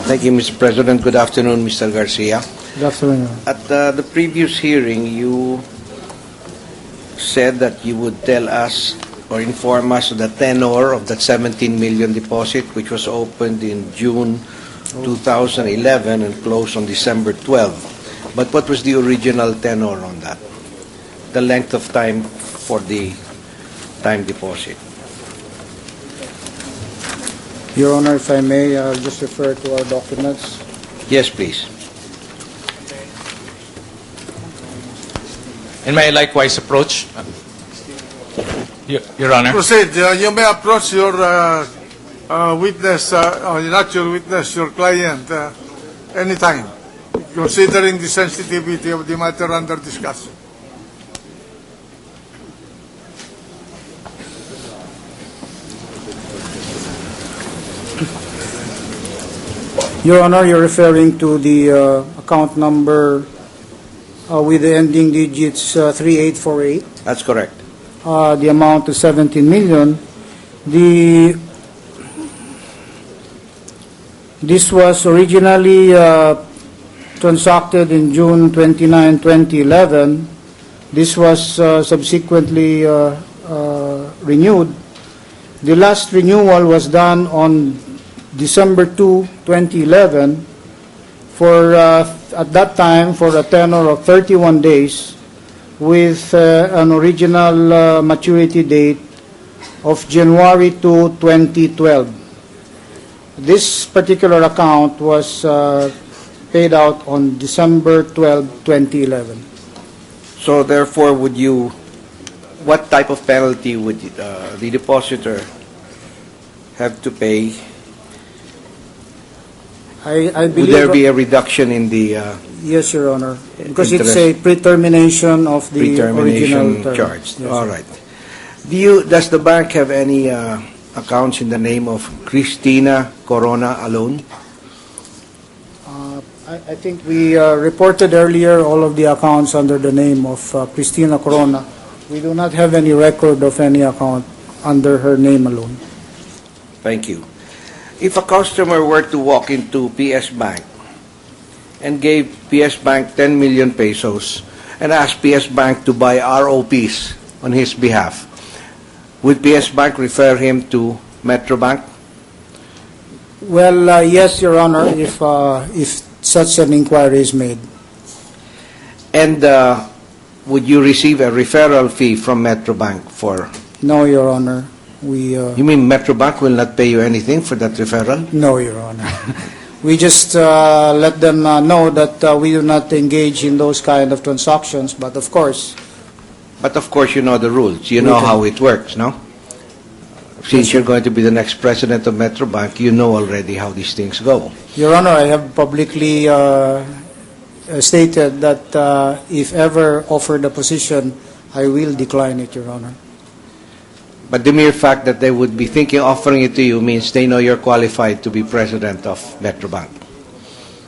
Thank you, Mr. President. Good afternoon, Mr. Garcia. Good afternoon. At the previous hearing, you said that you would tell us or inform us of the tenor of that 17 million deposit, which was opened in June 2011 and closed on December 12. But what was the original tenor on that? The length of time for the time deposit? Your Honor, if I may, I'll just refer to our documents. Yes, please. And may I likewise approach? Your Honor. Proceed. You may approach your witness, not your witness, your client, anytime, considering the sensitivity of the matter under discussion. Your Honor, you're referring to the account number with the ending digits 3848. That's correct. The amount is 17 million. This was originally transacted in June 29, 2011. This was subsequently renewed. The last renewal was done on December 2, 2011, for at that time for a tenor of 31 days, with an original maturity date of January 2, 2012. This particular account was paid out on December 12, 2011. So therefore, what type of penalty would the depositor have to pay? I believe. Would there be a reduction in the Yes, Your Honor, because interest? it's a pre-termination of the pre-termination original term. charge? Yes, All sir. right. Does the bank have any accounts in the name of Cristina Corona alone? I think we reported earlier all of the accounts under the name of Cristina Corona. We do not have any record of any account under her name alone. Thank you. If a customer were to walk into PS Bank and gave PS Bank 10 million pesos and asked PS Bank to buy ROPs on his behalf, would PS Bank refer him to Metro Bank? Well, yes, Your Honor, if such an inquiry is made. And would you receive a referral fee from Metro Bank for? No, Your Honor. You mean Metro Bank will not pay you anything for that referral? No, Your Honor. We just let them know that we do not engage in those kind of transactions, but of course. But of course you know the rules. You know how it works, no? Since you're going to be the next president of Metro Bank, you know already how these things go. Your Honor, I have publicly stated that if ever offered a position, I will decline it, Your Honor. But the mere fact that they would be thinking offering it to you means they know you're qualified to be president of Metro Bank.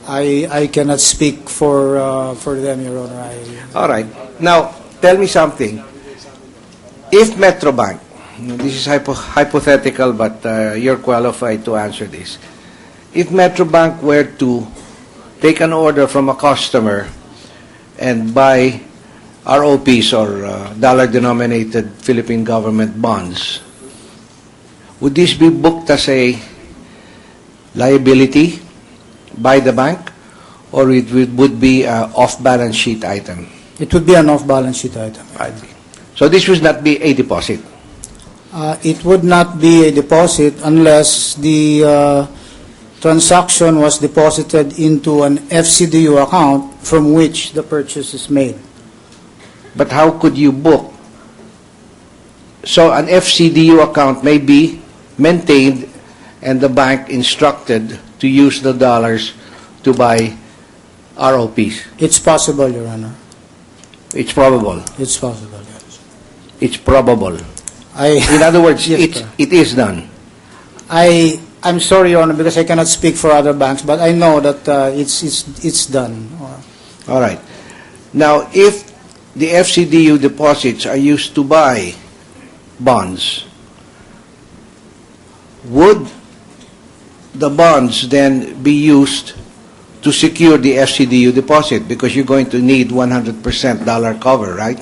I cannot speak for them, Your Honor. All right. Now, tell me something. If Metro Bank, this is hypothetical, but you're qualified to answer this. If Metro Bank were to take an order from a customer and buy ROPs or dollar-denominated Philippine government bonds, would this be booked as a liability by the bank, or it would be an off-balance sheet item? It would be an off-balance sheet item. Right. So this would not be a deposit? It would not be a deposit unless the transaction was deposited into an FCDU account from which the purchase is made. But how could you book? So an FCDU account may be maintained and the bank instructed to use the dollars to buy ROPs. It's possible, Your Honor. It's probable. It's possible, yes. It's probable. In other words, Yes, it is done. I'm sorry, Your Honor, because I cannot speak for other banks, but I know that it's done. All right. Now, if the FCDU deposits are used to buy bonds, would the bonds then be used to secure the FCDU deposit? Because you're going to need 100% dollar cover, right?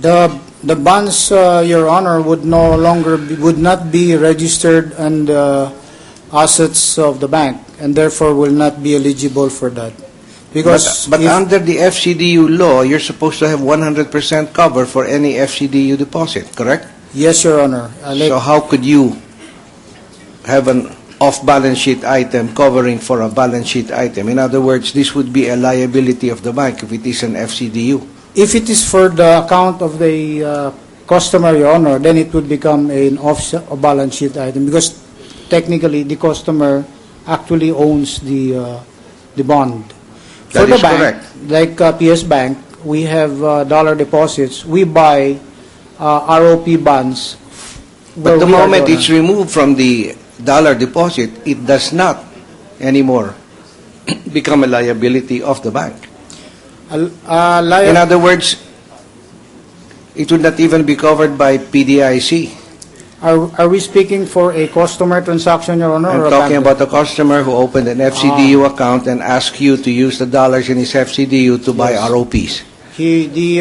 The bonds, Your Honor, would not be registered and assets of the bank, and therefore will not be eligible for that. Because But under the FCDU law, you're supposed to have 100% cover for any FCDU deposit, correct? yes, Your Honor. So how could you have an off-balance sheet item covering for a balance sheet item? In other words, this would be a liability of the bank if it is an FCDU. If it is for the account of the customer, Your Honor, then it would become an off-balance sheet item, because technically the customer actually owns the bond. That For is the bank, correct. like PS Bank, we have dollar deposits. We buy ROP bonds. But the moment it's removed from the dollar deposit, it does not anymore become a liability of the bank. In other words, it would not even be covered by PDIC. Are we speaking for a customer transaction, Your Honor? I'm or a talking bank? about a customer who opened an FCDU account and asked you to use the dollars in his FCDU to buy ROPs. The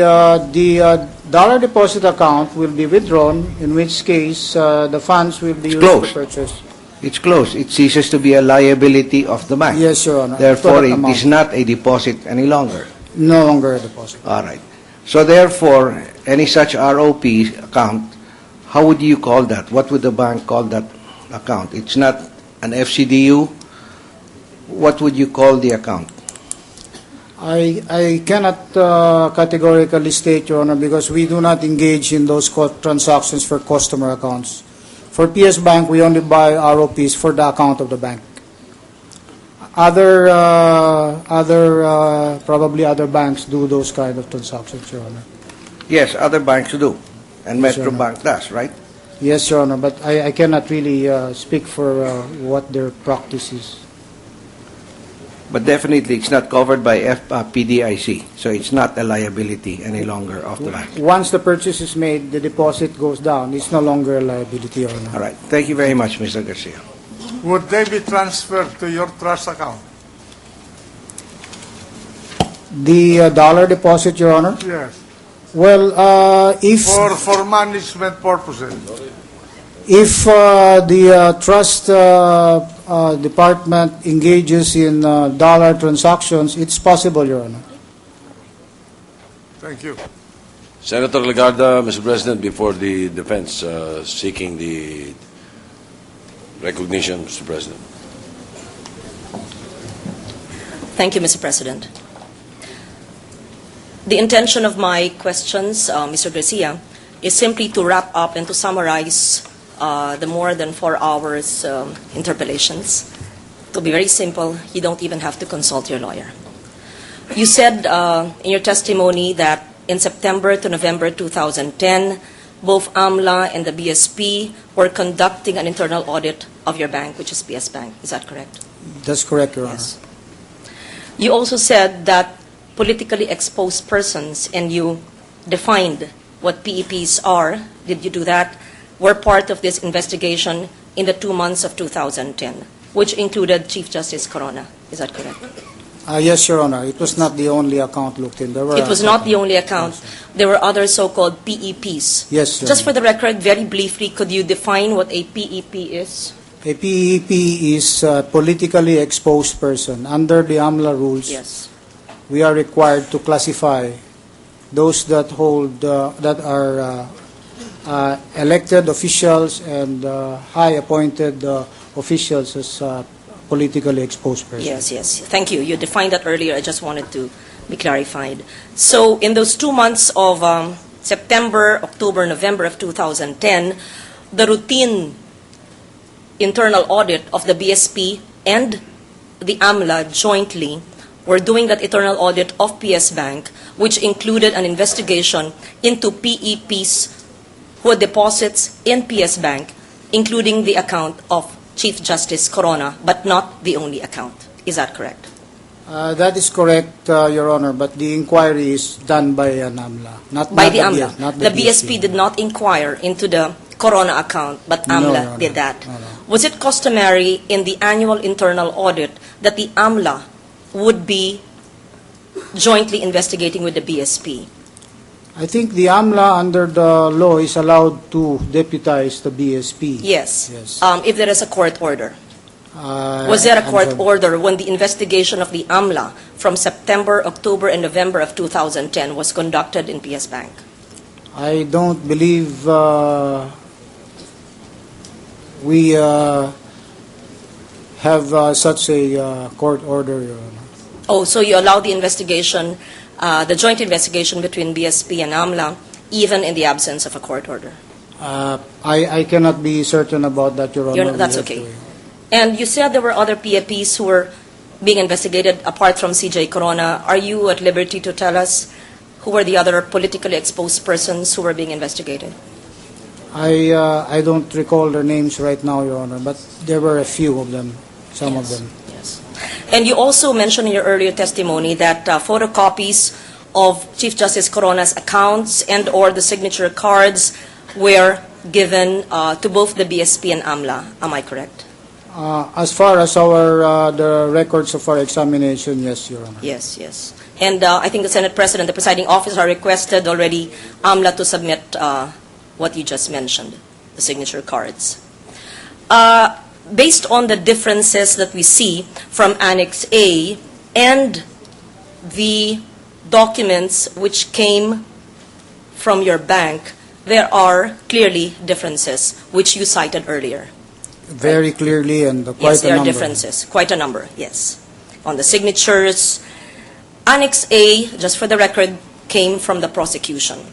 dollar deposit account will be withdrawn, in which case the funds will be used closed. to purchase. It's closed. It ceases to be a liability of the bank. Yes, Your Honor. Therefore, Correct it amount. is not a deposit any longer. No longer a deposit. All right. So therefore, any such ROP account, how would you call that? What would the bank call that account? It's not an FCDU. What would you call the account? I cannot categorically state, Your Honor, because we do not engage in those transactions for customer accounts. For PS Bank, we only buy ROPs for the account of the bank. Probably other banks do those kind of transactions, Your Honor. Yes, other banks do. And Yes, Metro Your Honor. Bank does, right? Yes, Your Honor, but I cannot really speak for what their practice is. But definitely, it's not covered by PDIC. So it's not a liability any longer of the bank. Once the purchase is made, the deposit goes down. It's no longer a liability, Your Honor. All right. Thank you very much, Mr. Garcia. Would they be transferred to your trust account? The dollar deposit, Your Honor? Yes. Well, if For management purposes. the trust department engages in dollar transactions, it's possible, Your Honor. Thank you. Senator Legarda, Mr. President, before the defense seeking the recognition, Mr. President. Thank you, Mr. President. The intention of my questions, Mr. Garcia, is simply to wrap up and to summarize the more than 4 hours interpellations. To be very simple, you don't even have to consult your lawyer. You said in your testimony that in September to November 2010, both AMLA and the BSP were conducting an internal audit of your bank, which is PS Bank. Is that correct? That's correct, Your Honor. Yes. You also said that politically exposed persons, and you defined what PEPs are, did you do that, were part of this investigation in the 2 months of 2010, which included Chief Justice Corona. Is that correct? Yes, Your Honor. It was not the only account looked in. There were It was not the only account. There were other so-called PEPs. Yes, Your Just for Honor. the record, very briefly, could you define what a PEP is? A PEP is a politically exposed person. Under the AMLA rules, Yes. we are required to classify those that hold, that are elected officials and high appointed officials as politically exposed persons. Yes, yes. Thank you. You defined that earlier. I just wanted to be clarified. So in those 2 months of September, October, November of 2010, the routine internal audit of the BSP and the AMLA jointly were doing that internal audit of PS Bank, which included an investigation into PEPs who had deposits in PS Bank, including the account of Chief Justice Corona, but not the only account. Is that correct? That is correct, Your Honor, but the inquiry is done by an AMLA, not By not the AMLA. not The BSP did not inquire into the Corona account, but No, AMLA no, no. did that. No, no. Was it customary in the annual internal audit that the AMLA would be jointly investigating with the BSP? I think the AMLA under the law is allowed to deputize the BSP. Yes. Yes. If there is a court order. Uh, Was there a I'm court sorry. order when the investigation of the AMLA from September, October, and November of 2010 was conducted in PS Bank? I don't believe we have such a court order, Your Honor. Oh, so you allow the investigation, the joint investigation between BSP and AMLA, even in the absence of a court order? I cannot be certain about that, Your Honor. That's We have okay. to- And you said there were other PAPs who were being investigated apart from CJ Corona. Are you at liberty to tell us who were the other politically exposed persons who were being investigated? I don't recall their names right now, Your Honor, but there were a few of them, some of them. Yes. And you also mentioned in your earlier testimony that photocopies of Chief Justice Corona's accounts and or the signature cards were given to both the BSP and AMLA. Am I correct? As far as our the records of our examination, yes, Your Honor. Yes, yes. And I think the Senate President, the presiding officer, requested already AMLA to submit what you just mentioned, the signature cards. Based on the differences that we see from Annex A and the documents which came from your bank, there are clearly differences, which you cited earlier. Very clearly and Yes, quite a there are number. differences, quite a number, yes. On the signatures, Annex A, just for the record, came from the prosecution.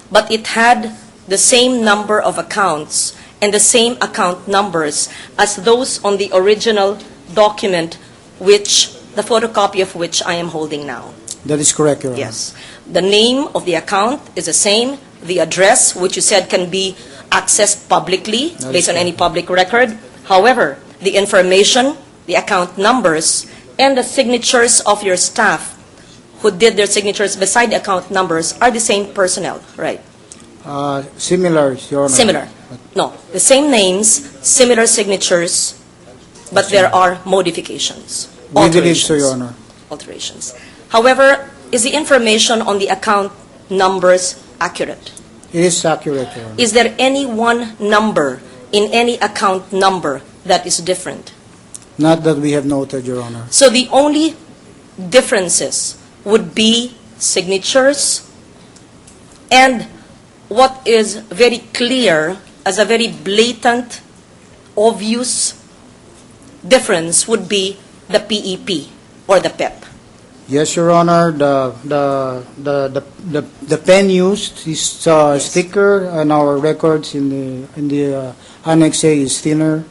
But it had the same number of accounts and the same account numbers as those on the original document, which the photocopy of which I am holding now. That is correct, Your Honor. Yes. The name of the account is the same. The address, which you said can be accessed publicly That based is on any correct. public record. However, the information, the account numbers, and the signatures of your staff who did their signatures beside the account numbers are the same personnel, right? Similar, Your Honor. Similar. No, the same names, similar signatures, but there are modifications. We believe so, alterations. Your Honor. Alterations. However, is the information on the account numbers accurate? It is accurate, Your Honor. Is there any one number in any account number that is different? Not that we have noted, Your Honor. So the only differences would be signatures, and what is very clear as a very blatant, obvious difference would be the PEP or the PEP. Yes, Your Honor. The pen used is thicker, and our records in the Annex A is thinner.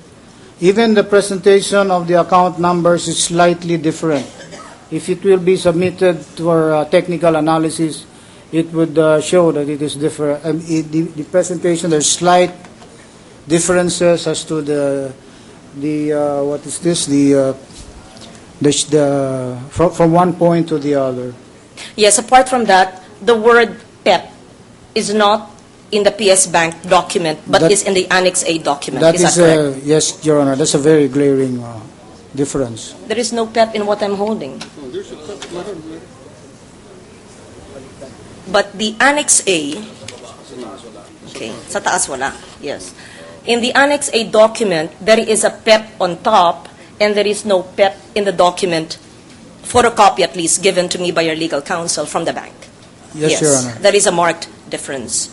Even the presentation of the account numbers is slightly different. If it will be submitted for technical analysis, it would show that it is different. The presentation, there's slight differences as to the what is this, from one point to the other. Yes, apart from that, the word PEP is not in the PS Bank document, but That- is in the Annex A document. That Is is, that correct? yes, Your Honor, that's a very glaring difference. There is no PEP in what I'm holding. But the Annex A, okay, sa taas wala, yes. In the Annex A document, there is a PEP on top, and there is no PEP in the document, photocopy at least, given to me by your legal counsel from the bank. Yes, Your Honor. There is a marked difference.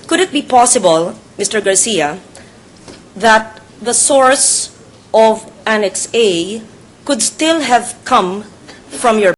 Could it be possible, Mr. Garcia, that the source of Annex A could still have come from your